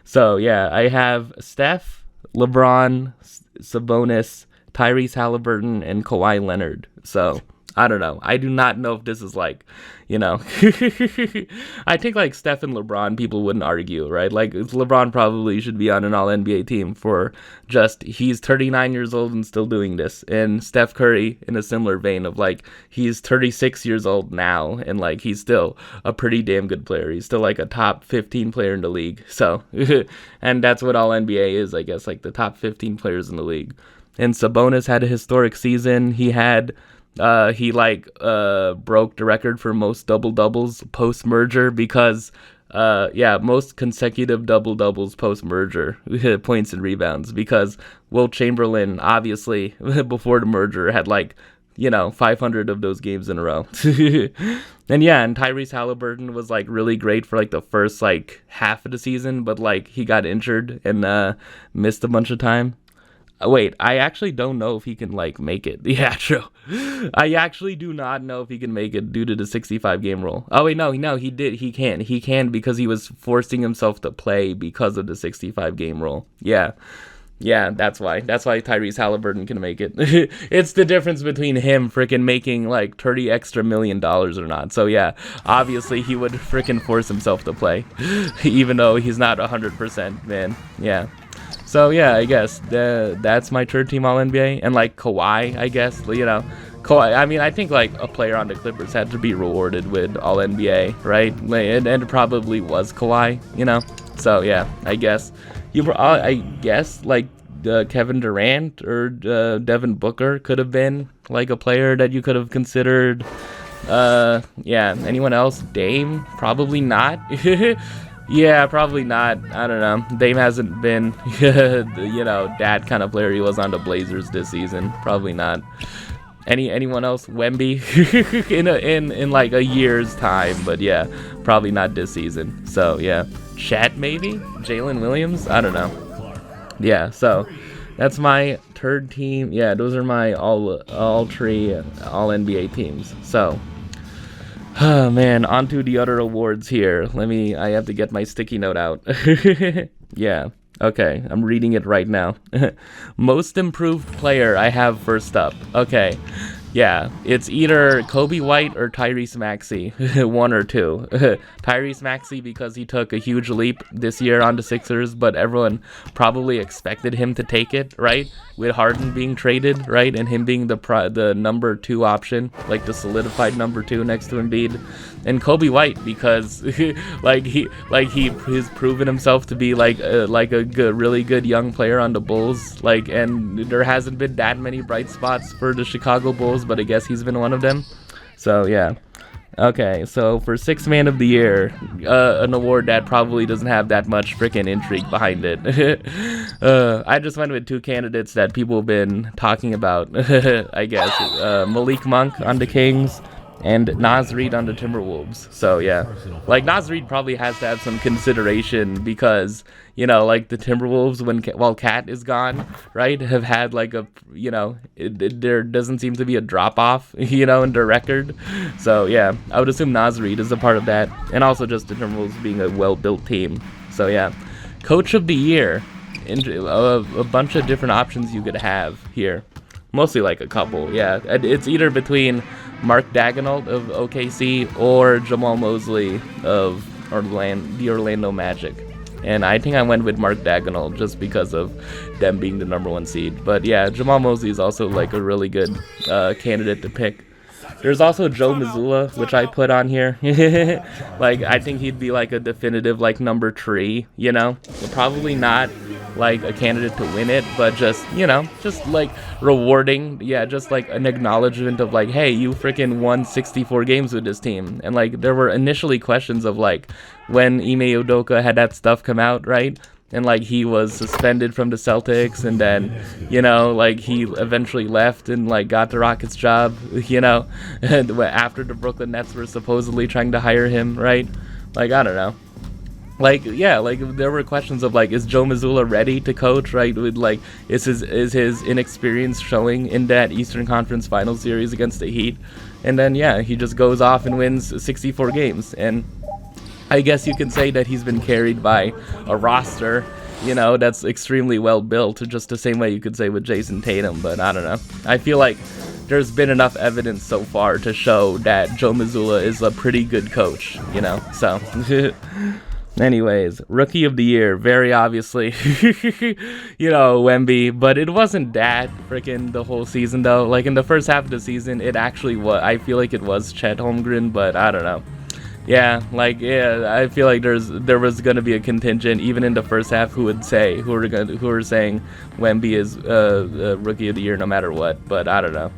So yeah, I have Steph, LeBron, Sabonis, Tyrese Halliburton, and Kawhi Leonard. So I don't know. I do not know if this is like, you know, I think like Steph and LeBron, people wouldn't argue, right? Like LeBron probably should be on an All NBA team for just he's 39 years old and still doing this, and Steph Curry in a similar vein of like he's 36 years old now and like he's still a pretty damn good player. He's still like a top 15 player in the league. So, and that's what All NBA is, I guess, like the top 15 players in the league. And Sabonis had a historic season. He broke the record for most double doubles post merger because most consecutive double doubles post merger points and rebounds, because Wilt Chamberlain obviously before the merger had 500 of those games in a row. And Tyrese Halliburton was like really great for like the first like half of the season, but like he got injured and missed a bunch of time. Wait, I actually don't know if he can like make it. Yeah, true. I actually do not know if he can make it due to the 65 game rule. Oh wait, no, he did. He can because he was forcing himself to play because of the 65 game rule. Yeah, that's why Tyrese Halliburton can make it. It's the difference between him freaking making like $30 extra million or not. So yeah, obviously he would freaking force himself to play, even though he's not 100%, man. Yeah. So yeah, I guess that's my third team All NBA, and like Kawhi, I guess, you know, Kawhi. I mean, I think like a player on the Clippers had to be rewarded with All NBA, right? And it probably was Kawhi, you know. So yeah, I guess I guess like Kevin Durant or Devin Booker could have been like a player that you could have considered. Anyone else? Dame? Probably not. Yeah, probably not. I don't know. Dame hasn't been, that kind of player he was on the Blazers this season. Probably not. Anyone else? Wemby in like a year's time, but yeah, probably not this season. So yeah, Chet maybe, Jalen Williams. I don't know. Yeah, so that's my third team. Yeah, those are my all three All NBA teams. So. Oh man, on to the other awards here. I have to get my sticky note out. Yeah, okay, I'm reading it right now. Most improved player I have first up. Okay, yeah, it's either Kobe White or Tyrese Maxey, one or two. Tyrese Maxey because he took a huge leap this year on the Sixers, but everyone probably expected him to take it, right? With Harden being traded, right, and him being the number 2 option, like the solidified number 2 next to Embiid. And Kobe White because he's proven himself to be like a good, really good young player on the Bulls, and there hasn't been that many bright spots for the Chicago Bulls, but I guess he's been one of them. So yeah. Okay, so for Sixth Man of the Year, an award that probably doesn't have that much freaking intrigue behind it. I just went with 2 candidates that people have been talking about, I guess. Malik Monk on the Kings and Naz Reid on the Timberwolves. So yeah, like Naz Reid probably has to have some consideration because, like the Timberwolves, while Cat is gone, right, have had like there doesn't seem to be a drop off, in their record. So yeah, I would assume Naz Reid is a part of that, and also just the Timberwolves being a well-built team. So yeah, Coach of the Year, a bunch of different options you could have here. mostly like a couple. Yeah, it's either between Mark Daigneault of OKC or Jamal Mosley of the Orlando Magic. And I think I went with Mark Daigneault just because of them being the #1 seed. But yeah, Jamal Mosley is also like a really good candidate to pick. There's also Joe Mazzulla, which I put on here. Like, I think he'd be like a definitive like number 3, you know? Probably not like a candidate to win it, but just, you know, just like rewarding. Yeah, just like an acknowledgement of like, hey, you freaking won 64 games with this team. And like, there were initially questions of like, when Ime Udoka had that stuff come out, right? And like, he was suspended from the Celtics, and then, you know, like, he eventually left and like got the Rockets job, you know, and after the Brooklyn Nets were supposedly trying to hire him, right? Like, I don't know. Like, yeah, like, there were questions of like, is Joe Mazzulla ready to coach, right? With like, is his inexperience showing in that Eastern Conference Finals series against the Heat? And then, yeah, he just goes off and wins 64 games, and I guess you can say that he's been carried by a roster, you know, that's extremely well built, just the same way you could say with Jason Tatum, but I don't know. I feel like there's been enough evidence so far to show that Joe Mazzulla is a pretty good coach, you know, so. Anyways, Rookie of the Year, very obviously, you know, Wemby, but it wasn't that freaking the whole season, though. Like, in the first half of the season, it actually was, I feel like it was Chet Holmgren, but I don't know. Yeah, like, yeah, I feel like there was gonna be a contingent even in the first half who were saying Wemby is Rookie of the Year no matter what, but I don't know.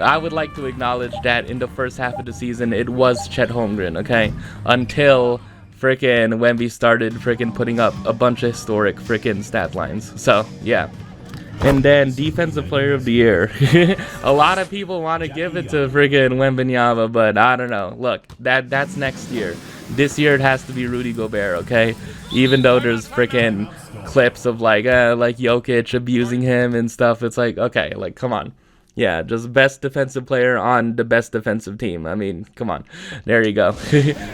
I would like to acknowledge that in the first half of the season it was Chet Holmgren, okay, until frickin' Wemby started frickin' putting up a bunch of historic frickin' stat lines. So yeah. And then Defensive Player of the Year. A lot of people want to give it to friggin' Wembanyama, but I don't know. Look, that's next year. This year it has to be Rudy Gobert, okay? Even though there's frickin' clips of like Jokic abusing him and stuff. It's like, okay, like, come on. Yeah, just best defensive player on the best defensive team. I mean, come on. There you go.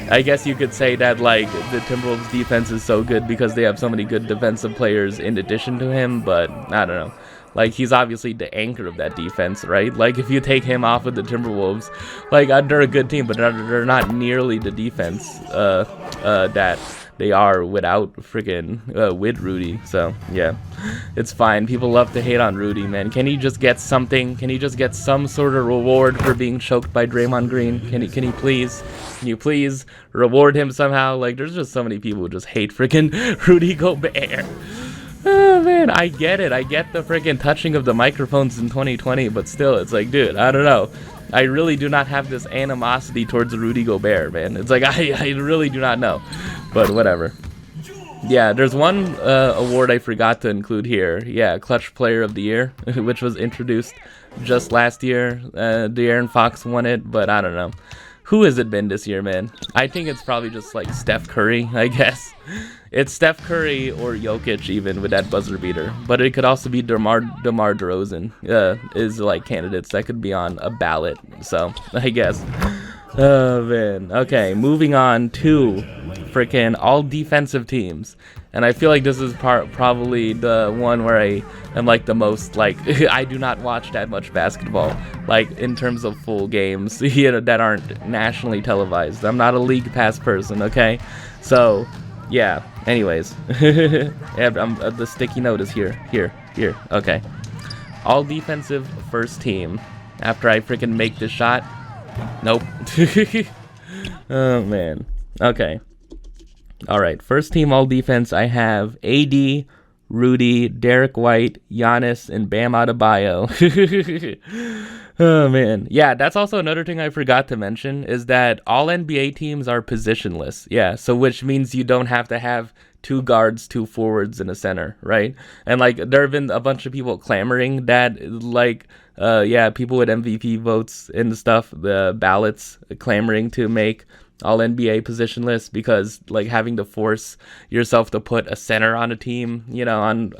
I guess you could say that, like, the Timberwolves defense is so good because they have so many good defensive players in addition to him, but I don't know. Like, he's obviously the anchor of that defense, right? Like, if you take him off of the Timberwolves, like, they're a good team, but they're not nearly the defense that they are without friggin' with Rudy. So yeah, it's fine. People love to hate on Rudy, man. Can he just get something? Can he just get some sort of reward for being choked by Draymond Green? Can you please reward him somehow? Like, there's just so many people who just hate friggin' Rudy Gobert. Oh man, I get it. I get the friggin' touching of the microphones in 2020, but still, it's like, dude, I don't know. I really do not have this animosity towards Rudy Gobert, man. It's like, I really do not know. But whatever. Yeah, there's one award I forgot to include here. Yeah, Clutch Player of the Year, which was introduced just last year. De'Aaron Fox won it, but I don't know. Who has it been this year, man? I think it's probably just like Steph Curry, I guess. It's Steph Curry or Jokic even with that buzzer beater. But it could also be DeMar DeRozan is like candidates that could be on a ballot. So, I guess. Oh, man. Okay, moving on to freaking all defensive teams. And I feel like this is probably the one where I am like the most, like, I do not watch that much basketball, like, in terms of full games, you know, that aren't nationally televised. I'm not a League Pass person, okay? So, yeah, anyways. The sticky note is here, okay. All defensive first team. After I freaking make this shot. Nope. Oh, man. Okay. Alright, first team all defense, I have AD, Rudy, Derek White, Giannis, and Bam Adebayo. Oh, man. Yeah, that's also another thing I forgot to mention, is that all NBA teams are positionless. Yeah, so which means you don't have to have 2 guards, 2 forwards, and a center, right? And, like, there have been a bunch of people clamoring that, like, yeah, people with MVP votes and stuff, the ballots clamoring to make all NBA positionless, because like having to force yourself to put a center on a team, you know, on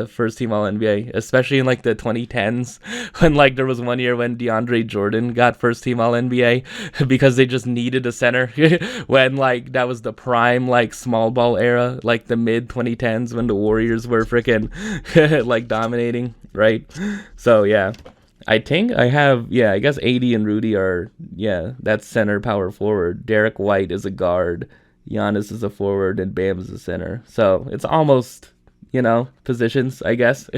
first team all NBA, especially in like the 2010s when like there was one year when DeAndre Jordan got first team all NBA because they just needed a center when like that was the prime like small ball era, like the mid 2010s when the Warriors were freaking like dominating, right? So yeah. I think I have, yeah, I guess AD and Rudy are, yeah, that's center power forward. Derek White is a guard. Giannis is a forward, and Bam is a center. So it's almost, positions, I guess.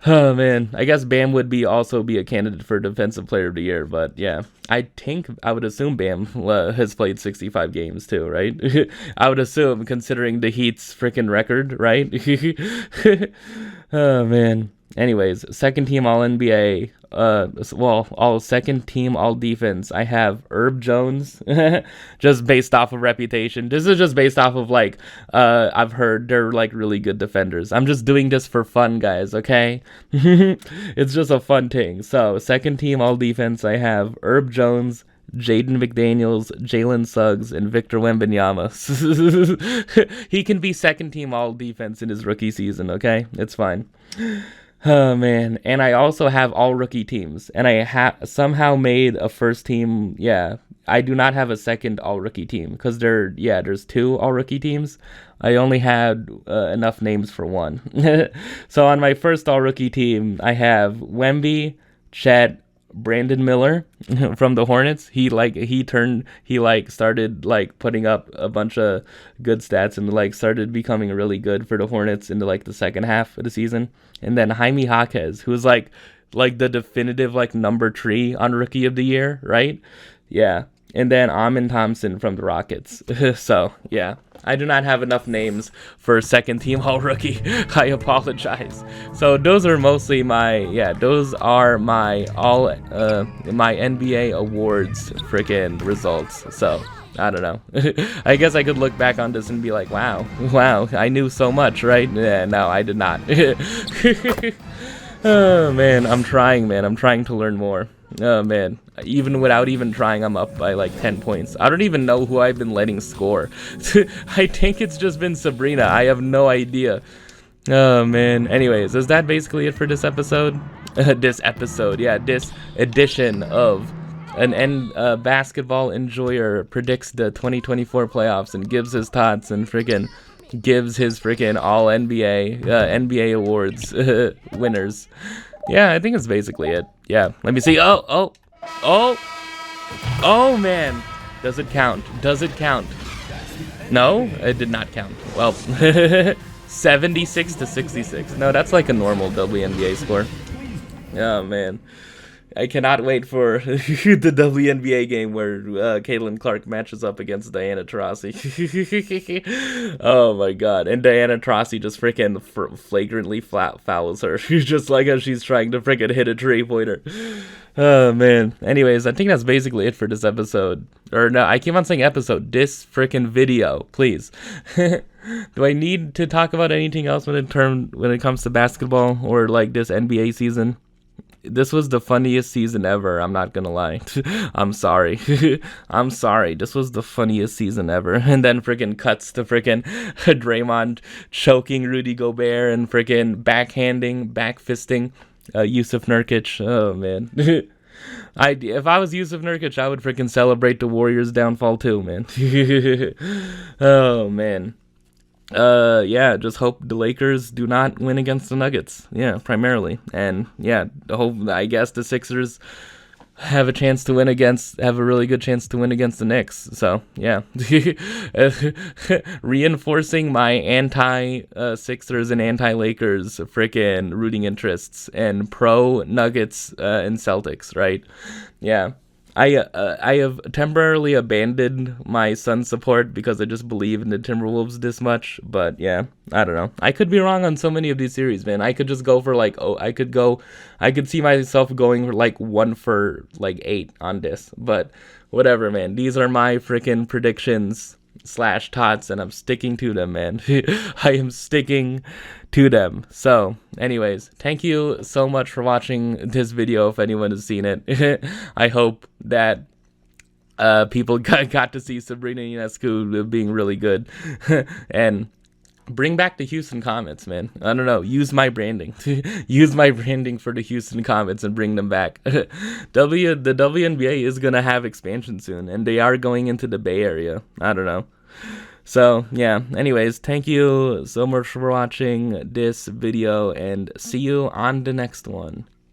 Oh man, I guess Bam would also be a candidate for Defensive Player of the Year, but yeah, I would assume Bam has played 65 games too, right? I would assume, considering the Heat's freaking record, right? Oh man. Anyways, second team All NBA. All second team All Defense. I have Herb Jones, just based off of reputation. This is just based off of I've heard they're like really good defenders. I'm just doing this for fun, guys. Okay, it's just a fun thing. So second team All Defense. I have Herb Jones, Jaden McDaniels, Jalen Suggs, and Victor Wembanyama. He can be second team All Defense in his rookie season. Okay, it's fine. Oh man, and I also have all rookie teams, and I somehow made a first team. Yeah, I do not have a second all rookie team because there's two all rookie teams. I only had enough names for one. So on my first all rookie team, I have Wemby, Chet, Brandon Miller from the Hornets. He started putting up a bunch of good stats and started becoming really good for the Hornets into the second half of the season. And then Jaime Jaquez, who's like the definitive number 3 on Rookie of the Year, right? Yeah. And then Amin Thompson from the Rockets. So yeah, I do not have enough names for second team all rookie. I apologize. So those are mostly my my NBA awards freaking results. So I don't know. I guess I could look back on this and be like, wow, I knew so much, right? Yeah, no, I did not. Oh man, I'm trying to learn more. Oh man, even without even trying, I'm up by 10 points. I don't even know who I've been letting score. I think it's just been Sabrina. I have no idea. Oh man. Anyways, is that basically it for this episode? This edition of an basketball enjoyer predicts the 2024 playoffs and gives his thoughts and gives his all NBA awards winners. Yeah, I think it's basically it. Yeah, let me see. Oh man. Does it count? No, it did not count. Well, 76-66. No, that's like a normal WNBA score. Oh man. I cannot wait for the WNBA game where Caitlin Clark matches up against Diana Taurasi. Oh my god. And Diana Taurasi just flagrantly fouls her. Just as she's trying to hit a three-pointer. Oh man. Anyways, I think that's basically it for this episode. Or no, I keep on saying episode. This video, please. Do I need to talk about anything else when it comes to basketball or this NBA season? This was the funniest season ever. I'm not gonna lie. I'm sorry. I'm sorry. This was the funniest season ever. And then cuts to Draymond choking Rudy Gobert and backfisting Yusuf Nurkic. Oh man. If I was Yusuf Nurkic, I would celebrate the Warriors' downfall too, man. Oh man. Just hope the Lakers do not win against the Nuggets. Yeah, primarily. And yeah, I guess the Sixers have a really good chance to win against the Knicks. So yeah, reinforcing my anti-Sixers and anti-Lakers rooting interests and pro-Nuggets and Celtics, right? Yeah. I have temporarily abandoned my Suns support because I just believe in the Timberwolves this much. But yeah, I don't know. I could be wrong on so many of these series, man. I could just go for I could see myself going for 1 for 8 on this. But whatever, man. These are my predictions / thoughts, and I'm sticking to them, man. I am sticking to them. So anyways, thank you so much for watching this video if anyone has seen it. I hope that people got to see Sabrina Ionescu being really good. And bring back the Houston Comets, man. I don't know. Use my branding. Use my branding for the Houston Comets and bring them back. The WNBA is going to have expansion soon, and they are going into the Bay Area. I don't know. So, yeah. Anyways, thank you so much for watching this video, and see you on the next one.